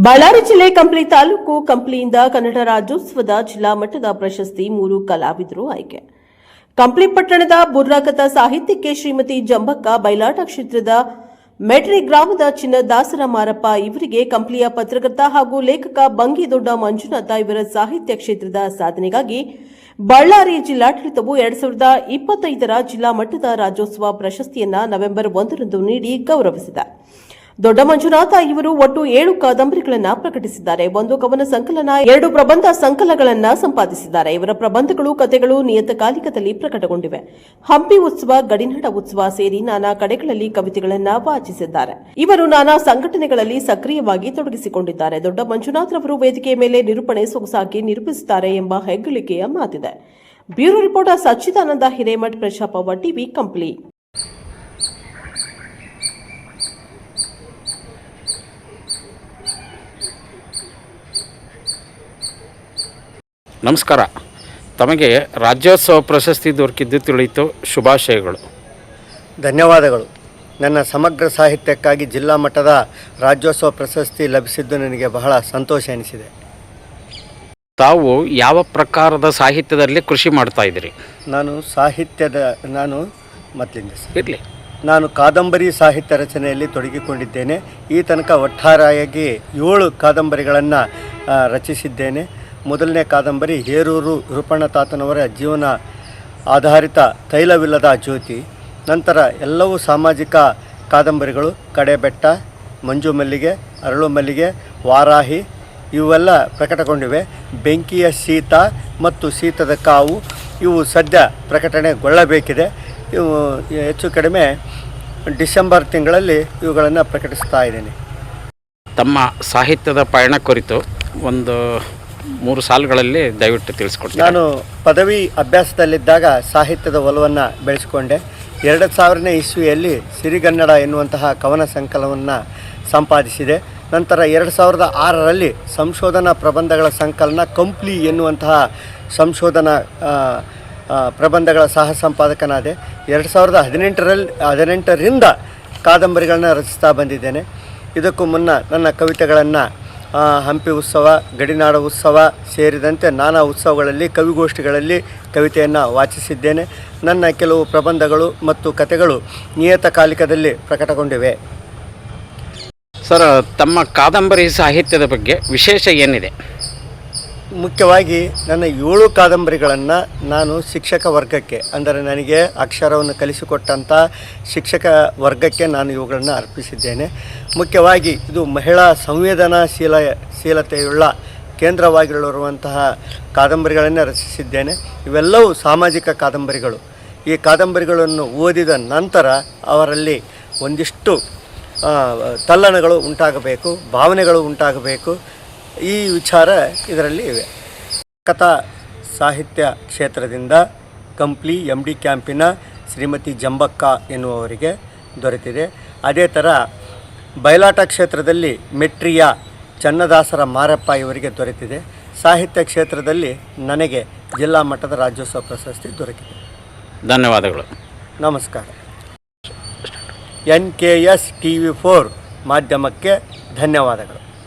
ಬಳ್ಳಾರಿ ಜಿಲ್ಲೆ ಕಂಪ್ಲಿ ತಾಲೂಕು ಕಂಪ್ಲಿಯಿಂದ ಕನ್ನಡ ರಾಜ್ಯೋತ್ಸವದ ಜಿಲ್ಲಾ ಮಟ್ಟದ ಪ್ರಶಸ್ತಿ 3 ಕಲಾವಿದರು ಆಯ್ಕೆ. ಕಂಪ್ಲಿ ಪಟ್ಟಣದ ಬುರ್ರಾಕಥ ಸಾಹಿತ್ಯಕ್ಕೆ ಶ್ರೀಮತಿ ಜಂಬಕ್ಕ, ಬೈಲಾಟ ಕ್ಷೇತ್ರದ ಮೆಟ್ರಿ ಗ್ರಾಮದ ಚಿನ್ನದಾಸರ ಮಾರಪ್ಪ ಇವರಿಗೆ, ಕಂಪ್ಲಿಯ ಪತ್ರಕರ್ತ ಹಾಗೂ ಲೇಖಕ ಬಂಗಿದೊಡ್ಡ ಮಂಜುನಾಥ ಇವರ ಸಾಹಿತ್ಯ ಕ್ಷೇತ್ರದ ಸಾಧನೆಗಾಗಿ ಬಳ್ಳಾರಿ ಜಿಲ್ಲಾಡಳಿತವು 2025ರ ಜಿಲ್ಲಾ ಮಟ್ಟದ ರಾಜ್ಯೋತ್ಸವ ಪ್ರಶಸ್ತಿಯನ್ನು ನವೆಂಬರ್ 1ರಂದು ನೀಡಿ ಗೌರವಿಸಿದೆ. ದೊಡ್ಡ ಮಂಜುನಾಥ ಇವರು ಒಟ್ಟು 7 ಕಾದಂಬರಿಗಳನ್ನು ಪ್ರಕಟಿಸಿದ್ದಾರೆ. 1 ಕವನ ಸಂಕಲನ, 2 ಪ್ರಬಂಧ ಸಂಕಲನಗಳನ್ನು ಸಂಪಾದಿಸಿದ್ದಾರೆ. ಇವರ ಪ್ರಬಂಧಗಳು, ಕಥೆಗಳು ನಿಯತಕಾಲಿಕದಲ್ಲಿ ಪ್ರಕಟಗೊಂಡಿವೆ. ಹಂಪಿ ಉತ್ಸವ, ಗಡಿನಾಡ ಉತ್ಸವ ಸೇರಿ ನಾನಾ ಕಡೆಗಳಲ್ಲಿ ಕವಿತೆಗಳನ್ನು ವಾಚಿಸಿದ್ದಾರೆ. ಇವರು ನಾನಾ ಸಂಘಟನೆಗಳಲ್ಲಿ ಸಕ್ರಿಯವಾಗಿ ತೊಡಗಿಸಿಕೊಂಡಿದ್ದಾರೆ. ದೊಡ್ಡ ಮಂಜುನಾಥ್ರವರು ವೇದಿಕೆಯ ಮೇಲೆ ನಿರೂಪಣೆ ಸೊಗಸಾಗಿ ನಿರೂಪಿಸುತ್ತಾರೆ ಎಂಬ ಹೆಗ್ಗಳಿಕೆಯ ಮಾತಿದೆ. ಬ್ಯೂರೋ ರಿಪೋರ್ಟರ್ ಸಚ್ಚಿದಾನಂದ ಹಿರೇಮಠ್, ಪ್ರಜಾಪವ ಟಿವಿ, ಕಂಪ್ಲಿ. ನಮಸ್ಕಾರ. ತಮಗೆ ರಾಜ್ಯೋತ್ಸವ ಪ್ರಶಸ್ತಿ ದೊರಕಿದ್ದು ತಿಳಿಯಿತು, ಶುಭಾಶಯಗಳು. ಧನ್ಯವಾದಗಳು. ನನ್ನ ಸಮಗ್ರ ಸಾಹಿತ್ಯಕ್ಕಾಗಿ ಜಿಲ್ಲಾ ಮಟ್ಟದ ರಾಜ್ಯೋತ್ಸವ ಪ್ರಶಸ್ತಿ ಲಭಿಸಿದ್ದು ನನಗೆ ಬಹಳ ಸಂತೋಷ ಎನಿಸಿದೆ. ತಾವು ಯಾವ ಪ್ರಕಾರದ ಸಾಹಿತ್ಯದಲ್ಲಿ ಕೃಷಿ ಮಾಡ್ತಾ ಇದ್ದೀರಿ? ನಾನು ಕಾದಂಬರಿ ಸಾಹಿತ್ಯ ರಚನೆಯಲ್ಲಿ ತೊಡಗಿಕೊಂಡಿದ್ದೇನೆ. ಈ ತನಕ ಒಟ್ಟಾರೆಯಾಗಿ 7 ಕಾದಂಬರಿಗಳನ್ನು ರಚಿಸಿದ್ದೇನೆ. ಮೊದಲನೇ ಕಾದಂಬರಿ ಹೇರೂರು ರೂಪಣ್ಣ ತಾತನವರ ಜೀವನ ಆಧಾರಿತ ತೈಲವಿಲ್ಲದ ಜ್ಯೋತಿ. ನಂತರ ಎಲ್ಲವೂ ಸಾಮಾಜಿಕ ಕಾದಂಬರಿಗಳು, ಕಡೆಬೆಟ್ಟ, ಮಂಜು ಮಲ್ಲಿಗೆ, ಅರಳು ಮಲ್ಲಿಗೆ, ವಾರಾಹಿ ಇವೆಲ್ಲ ಪ್ರಕಟಗೊಂಡಿವೆ. ಬೆಂಕಿಯ ಶೀತ ಮತ್ತು ಶೀತದ ಕಾವು ಇವು ಸದ್ಯ ಪ್ರಕಟಣೆಗೊಳ್ಳಬೇಕಿದೆ. ಇವು ಹೆಚ್ಚು ಕಡಿಮೆ ಡಿಸೆಂಬರ್ ತಿಂಗಳಲ್ಲಿ ಇವುಗಳನ್ನು ಪ್ರಕಟಿಸ್ತಾ ಇದ್ದೇನೆ. ತಮ್ಮ ಸಾಹಿತ್ಯದ ಪಯಣ ಕುರಿತು ಒಂದು 3 ಸಾಲುಗಳಲ್ಲಿ ದಯವಿಟ್ಟು ತಿಳಿಸ್ಕೊಡ್ತೀನಿ. ನಾನು ಪದವಿ ಅಭ್ಯಾಸದಲ್ಲಿದ್ದಾಗ ಸಾಹಿತ್ಯದ ಒಲವನ್ನು ಬೆಳೆಸಿಕೊಂಡೆ. 2000ನೇ ಇಸ್ವಿಯಲ್ಲಿ ಸಿರಿಗನ್ನಡ ಎನ್ನುವಂತಹ ಕವನ ಸಂಕಲನವನ್ನು ಸಂಪಾದಿಸಿದೆ. ನಂತರ 2006ರಲ್ಲಿ ಸಂಶೋಧನಾ ಪ್ರಬಂಧಗಳ ಸಂಕಲನ ಕಂಪ್ಲಿ ಎನ್ನುವಂತಹ ಸಂಶೋಧನಾ ಪ್ರಬಂಧಗಳ ಸಹ ಸಂಪಾದಕನಾದೆ. 2018ರಿಂದ ಕಾದಂಬರಿಗಳನ್ನ ರಚಿಸ್ತಾ ಬಂದಿದ್ದೇನೆ. ಇದಕ್ಕೂ ಮುನ್ನ ನನ್ನ ಕವಿತೆಗಳನ್ನು ಹಂಪಿ ಉತ್ಸವ, ಗಡಿನಾಡ ಉತ್ಸವ ಸೇರಿದಂತೆ ನಾನಾ ಉತ್ಸವಗಳಲ್ಲಿ, ಕವಿಗೋಷ್ಠಿಗಳಲ್ಲಿ ಕವಿತೆಯನ್ನು ವಾಚಿಸಿದ್ದೇನೆ. ನನ್ನ ಕೆಲವು ಪ್ರಬಂಧಗಳು ಮತ್ತು ಕಥೆಗಳು ನಿಯತಕಾಲಿಕದಲ್ಲಿ ಪ್ರಕಟಗೊಂಡಿವೆ. ಸರ್, ತಮ್ಮ ಕಾದಂಬರಿ ಸಾಹಿತ್ಯದ ಬಗ್ಗೆ ವಿಶೇಷ ಏನಿದೆ? ಮುಖ್ಯವಾಗಿ ನನ್ನ 7 ಕಾದಂಬರಿಗಳನ್ನು ನಾನು ಶಿಕ್ಷಕ ವರ್ಗಕ್ಕೆ, ಅಂದರೆ ನನಗೆ ಅಕ್ಷರವನ್ನು ಕಲಿಸಿಕೊಟ್ಟಂಥ ಶಿಕ್ಷಕ ವರ್ಗಕ್ಕೆ ನಾನು ಇವುಗಳನ್ನು ಅರ್ಪಿಸಿದ್ದೇನೆ. ಮುಖ್ಯವಾಗಿ ಇದು ಮಹಿಳಾ ಸಂವೇದನಾಶೀಲತೆಯುಳ್ಳ ಕೇಂದ್ರವಾಗಿರುವಂತಹ ಕಾದಂಬರಿಗಳನ್ನೇ ರಚಿಸಿದ್ದೇನೆ. ಇವೆಲ್ಲವೂ ಸಾಮಾಜಿಕ ಕಾದಂಬರಿಗಳು. ಈ ಕಾದಂಬರಿಗಳನ್ನು ಓದಿದ ನಂತರ ಅವರಲ್ಲಿ ಒಂದಿಷ್ಟು ತಲ್ಲಣಗಳು ಉಂಟಾಗಬೇಕು, ಭಾವನೆಗಳು ಉಂಟಾಗಬೇಕು. ಈ ವಿಚಾರ ಇದರಲ್ಲಿ ಇವೆ. ಕಥಾ ಸಾಹಿತ್ಯ ಕ್ಷೇತ್ರದಿಂದ ಕಂಪ್ಲಿ MD ಕ್ಯಾಂಪಿನ ಶ್ರೀಮತಿ ಜಂಬಕ್ಕ ಎನ್ನುವವರಿಗೆ ದೊರೆತಿದೆ. ಅದೇ ಥರ ಬೈಲಾಟ ಕ್ಷೇತ್ರದಲ್ಲಿ ಮೆಟ್ರಿಯ ಚಿನ್ನದಾಸರ ಮಾರಪ್ಪ ಇವರಿಗೆ ದೊರೆತಿದೆ. ಸಾಹಿತ್ಯ ಕ್ಷೇತ್ರದಲ್ಲಿ ನನಗೆ ಜಿಲ್ಲಾ ಮಟ್ಟದ ರಾಜ್ಯೋತ್ಸವ ಪ್ರಶಸ್ತಿ ದೊರಕಿದೆ. ಧನ್ಯವಾದಗಳು. ನಮಸ್ಕಾರ. NKS TV4 ಮಾಧ್ಯಮಕ್ಕೆ ಧನ್ಯವಾದಗಳು.